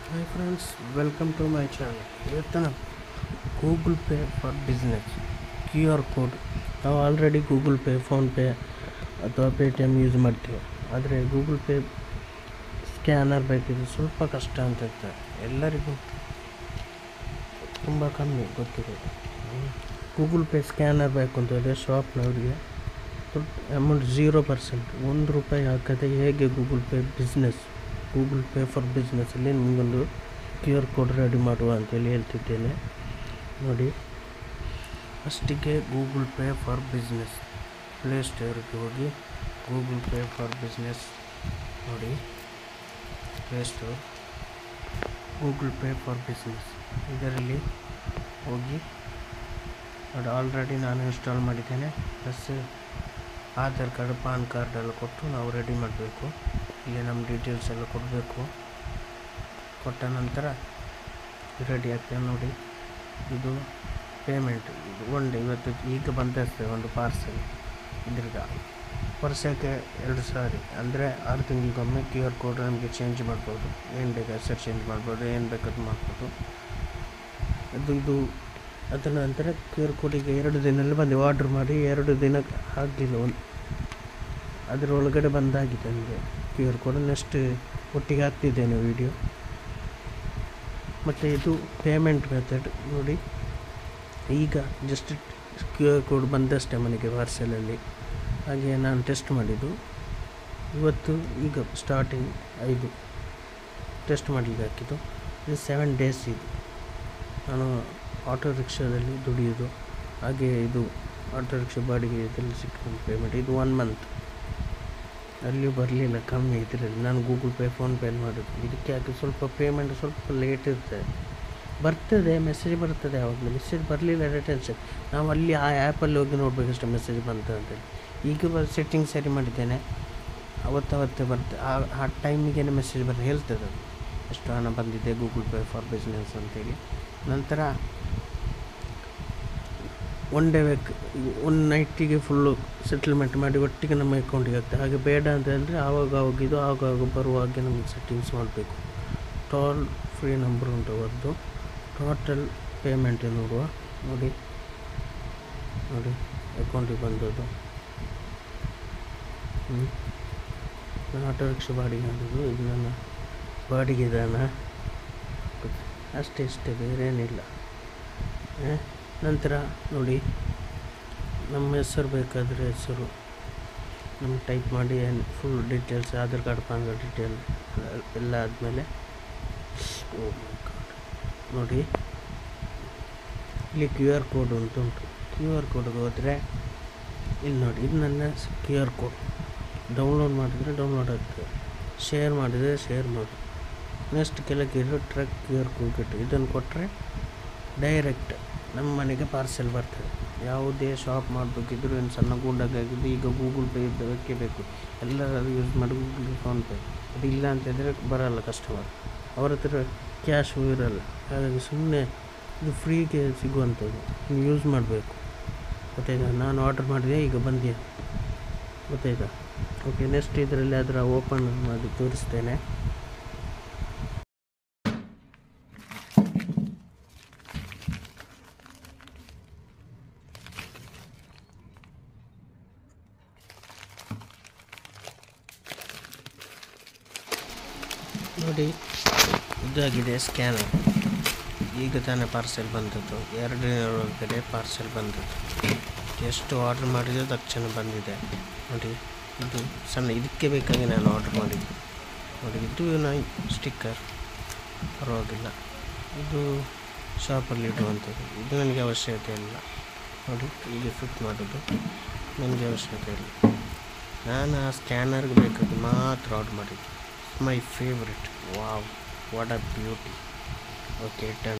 Hi friends, welcome to my channel. ಇವತ್ತು ನಾವು Google pay for business QR code ನಾವು already Google pay, PhonePe ಅಥವಾ Paytm use ಮಾಡ್ತೀವಿ. ಆದರೆ ಗೂಗಲ್ ಪೇ ಸ್ಕ್ಯಾನರ್ ಬೇಕಿದ್ರೆ ಸ್ವಲ್ಪ ಕಷ್ಟ ಅಂತ ಇರ್ತಾರೆ. ಎಲ್ಲರಿಗೂ ತುಂಬ ಕಮ್ಮಿ ಗೊತ್ತಿರೋದು. ಗೂಗಲ್ ಪೇ ಸ್ಕ್ಯಾನರ್ ಬೇಕು ಅಂತಂದರೆ ಶಾಪ್ನವರಿಗೆ ಅಮೌಂಟ್ 0%, ₹1 ಹಾಕದೆ ಹೇಗೆ ಗೂಗಲ್ ಪೇ ಫಾರ್ ಬಿಸ್ನೆಸ್ಸಲ್ಲಿ ನಿಮಗೊಂದು QR ಕೋಡ್ ರೆಡಿ ಮಾಡುವ ಅಂತೇಳಿ ಹೇಳ್ತಿದ್ದೇನೆ. ನೋಡಿ, ಫಸ್ಟಿಗೆ ಗೂಗಲ್ ಪೇ ಫಾರ್ ಬಿಸ್ನೆಸ್ ಪ್ಲೇಸ್ಟೋರಿಗೆ ಹೋಗಿ ಗೂಗಲ್ ಪೇ ಫಾರ್ ಬಿಸ್ನೆಸ್ ನೋಡಿ, Play Store Google pay for business ಇದರಲ್ಲಿ ಹೋಗಿ ನೋಡಿ. ಆಲ್ರೆಡಿ ನಾನು ಇನ್ಸ್ಟಾಲ್ ಮಾಡಿದ್ದೇನೆ. Plus Aadhaar card, PAN card ಎಲ್ಲ ಕೊಟ್ಟು ನಾವು ರೆಡಿ ಮಾಡಬೇಕು. ಇಲ್ಲಿ ನಮ್ಮ ಡೀಟೇಲ್ಸ್ ಎಲ್ಲ ಕೊಡಬೇಕು. ಕೊಟ್ಟ ನಂತರ ರೆಡಿ ಆಗ್ತದೆ ನೋಡಿ. ಇದು ಪೇಮೆಂಟ್, ಇದು ಇವತ್ತು ಈಗ ಬಂದಷ್ಟೇ ಒಂದು ಪಾರ್ಸೆಲ್. ಇದ್ರಿಗೆ ವರ್ಷಕ್ಕೆ 2,000 ಅಂದರೆ 6 ತಿಂಗಳಿಗೊಮ್ಮೆ QR ಕೋಡ್ ನಮಗೆ ಚೇಂಜ್ ಮಾಡ್ಬೋದು. ಏನು ಬೇಕು ಹೆಸರು ಚೇಂಜ್ ಮಾಡ್ಬೋದು, ಏನು ಬೇಕಾದ್ರೂ ಮಾಡ್ಬೋದು. ಇದು ಅದರ ನಂತರ QR ಕೋಡಿಗೆ 2 ದಿನದಲ್ಲಿ ಬಂದು ಆರ್ಡ್ರ್ ಮಾಡಿ 2 ದಿನ ಆಗಲಿಲ್ಲ, ಅದರೊಳಗಡೆ ಬಂದಾಗಿದೆ ನನಗೆ QR ಕೋಡ್. ನೆಕ್ಸ್ಟ್ ಒಟ್ಟಿಗೆ ಹಾಕ್ತಿದ್ದೇನೆ ವಿಡಿಯೋ. ಮತ್ತು ಇದು ಪೇಮೆಂಟ್ ಮೆಥಡ್ ನೋಡಿ. ಈಗ ಜಸ್ಟ್ QR ಕೋಡ್ ಬಂದಷ್ಟೇ ಮನೆಗೆ ಪಾರ್ಸೆಲಲ್ಲಿ. ಹಾಗೆ ನಾನು ಟೆಸ್ಟ್ ಮಾಡಿದ್ದು ಇವತ್ತು. ಈಗ ಸ್ಟಾರ್ಟಿಂಗ್ 5 ಟೆಸ್ಟ್ ಮಾಡಲಿಕ್ಕೆ ಹಾಕಿದ್ದು. ಇದು 7 ಡೇಸ್. ಇದು ನಾನು ಆಟೋ ರಿಕ್ಷಾದಲ್ಲಿ ದುಡಿಯೋದು. ಹಾಗೆ ಇದು ಆಟೋ ರಿಕ್ಷಾ ಬಾಡಿಗೆ ಇದರಲ್ಲಿ ಸಿಕ್ಕಿದ್ದು ಪೇಮೆಂಟ್. ಇದು 1 ಮಂತ್ ಅಲ್ಲಿಯೂ ಬರಲಿಲ್ಲ, ಕಮ್ಮಿ ಇದರಲ್ಲಿ. ನಾನು ಗೂಗಲ್ ಪೇ, ಫೋನ್ಪೇಲಿ ಮಾಡೋದು. ಇದಕ್ಕೆ ಯಾಕೆ ಸ್ವಲ್ಪ ಪೇಮೆಂಟ್ ಸ್ವಲ್ಪ ಲೇಟ್ ಇರ್ತದೆ. ಬರ್ತದೆ, ಮೆಸೇಜ್ ಬರ್ತದೆ. ಯಾವಾಗಲೂ ಮೆಸೇಜ್ ಬರಲಿಲ್ಲ ಟೆನ್ಷನ್. ನಾವು ಅಲ್ಲಿ ಆ ಆ್ಯಪಲ್ಲಿ ಹೋಗಿ ನೋಡಬೇಕಷ್ಟೇ ಮೆಸೇಜ್ ಬಂತು ಅಂತೇಳಿ. ಈಗ ಸೆಟ್ಟಿಂಗ್ ಸರಿ ಮಾಡಿದ್ದೇನೆ. ಅವತ್ತೇ ಬರ್ತದೆ. ಆ ಟೈಮಿಗೆ ಮೆಸೇಜ್ ಹೇಳ್ತದೆ ಅದು ಎಷ್ಟು ಹಣ ಬಂದಿದೆ ಗೂಗಲ್ ಪೇ ಫಾರ್ ಬಿಸ್ನೆಸ್ ಅಂತೇಳಿ. ನಂತರ 1 ಡೇ ಒಂದು ನೈಟಿಗೆ ಫುಲ್ಲು ಸೆಟಲ್ಮೆಂಟ್ ಮಾಡಿ ಒಟ್ಟಿಗೆ ನಮ್ಮ ಅಕೌಂಟಿಗೆ ಆಗ್ತದೆ. ಹಾಗೆ ಬೇಡ ಅಂತ ಹೇಳಿದ್ರೆ ಆವಾಗ ಬರುವ ಹಾಗೆ ನಮಗೆ ಸೆಟ್ಟಿಂಗ್ಸ್ ಮಾಡಬೇಕು. ಟೋಲ್ ಫ್ರೀ ನಂಬರ್ ಉಂಟು ಅವರದ್ದು. ಟೋಟಲ್ ಪೇಮೆಂಟ್ ನೋಡುವ. ನೋಡಿ ಅಕೌಂಟಿಗೆ ಬಂದದ್ದು. ನಾನು ಆಟೋ ರಿಕ್ಷಾ ಬಾಡಿಗೆ ಮಾಡೋದು. ಇದು ನನ್ನ ಬಾಡಿಗೆ ದಾನ ಅಷ್ಟೇ, ಬೇರೆ ಏನಿಲ್ಲ. ನಂತರ ನೋಡಿ, ನಮ್ಮ ಹೆಸರು ಬೇಕಾದರೆ ಹೆಸರು ನಮ್ಗೆ ಟೈಪ್ ಮಾಡಿ full details, Aadhaar card, PAN card detail ಎಲ್ಲ ಆದಮೇಲೆ ನೋಡಿ ಇಲ್ಲಿ QR ಕೋಡ್ ಉಂಟು. QR ಕೋಡ್ಗೆ ಹೋದರೆ ಇಲ್ಲಿ ನೋಡಿ, ಇದು ನನ್ನ QR ಕೋಡ್. ಡೌನ್ಲೋಡ್ ಮಾಡಿದರೆ ಡೌನ್ಲೋಡ್ ಆಗ್ತದೆ, ಶೇರ್ ಮಾಡಿದರೆ ಶೇರ್ ಮಾಡಿ. ನೆಕ್ಸ್ಟ್ ಕೆಳಗೆ ಇರೋ ಟ್ರಕ್ QR ಕೋಡ್ ಇಟ್ಟು ಇದನ್ನು ಕೊಟ್ಟರೆ ಡೈರೆಕ್ಟ್ ನಮ್ಮ ಮನೆಗೆ ಪಾರ್ಸೆಲ್ ಬರ್ತದೆ. ಯಾವುದೇ ಶಾಪ್ ಮಾಡಬೇಕಿದ್ರು, ಏನು ಸಣ್ಣ ಗೂಡಾಗಿದ್ದು ಈಗ ಗೂಗಲ್ ಪೇ ಬೇಕೇ ಬೇಕು. ಎಲ್ಲರೂ ಯೂಸ್ ಮಾಡಿ ಗೂಗಲ್ ಫೋನ್ಪೇ. ಅದು ಇಲ್ಲ ಅಂತಂದರೆ ಬರೋಲ್ಲ ಕಸ್ಟಮರ್, ಅವ್ರ ಹತ್ರ ಕ್ಯಾಶು ಇರೋಲ್ಲ. ಹಾಗಾಗಿ ಸುಮ್ಮನೆ ಇದು ಫ್ರೀಗೆ ಸಿಗುವಂಥದ್ದು, ನೀವು ಯೂಸ್ ಮಾಡಬೇಕು. ಗೊತ್ತಾಯ್ತಾ? ನಾನು ಆರ್ಡ್ರ್ ಮಾಡಿದೆ, ಈಗ ಬಂದಿದೆ. ಗೊತ್ತಾಯ್ತಾ? ಓಕೆ, ನೆಕ್ಸ್ಟ್ ಇದರಲ್ಲಿ ಅದರ ಓಪನ್ ಮಾಡಿ ತೋರಿಸ್ತೇನೆ. ನೋಡಿ, ಇದಾಗಿದೆ ಸ್ಕ್ಯಾನರ್. ಈಗ ತಾನೇ ಪಾರ್ಸೆಲ್ ಬಂದದ್ದು, 2 ದಿನದೊಳಗಡೆ ಪಾರ್ಸೆಲ್ ಬಂದದ್ದು. ಎಷ್ಟು ಆರ್ಡ್ರ್ ಮಾಡಿದೆ ತಕ್ಷಣ ಬಂದಿದೆ ನೋಡಿ. ಇದು ಸಣ್ಣ, ಇದಕ್ಕೆ ಬೇಕಾಗಿ ನಾನು ಆರ್ಡ್ರ್ ಮಾಡಿದ್ದು ನೋಡಿ. ಇದು ಸ್ಟಿಕ್ಕರ್ ಪರವಾಗಿಲ್ಲ. ಇದು ಶಾಪಲ್ಲಿ ಇಡುವಂಥದ್ದು. ಇದು ನನಗೆ ಅವಶ್ಯಕತೆ ಇಲ್ಲ ನೋಡಿ. ಹೀಗೆ ಫಿಟ್ ಮಾಡೋದು ನನಗೆ ಅವಶ್ಯಕತೆ ಇಲ್ಲ. ನಾನು ಆ ಸ್ಕ್ಯಾನರ್ಗೆ ಬೇಕಾಗಿ ಮಾತ್ರ ಆರ್ಡ್ರ್ ಮಾಡಿದ್ದು. My favourite. Wow, what a beauty. Okay, done.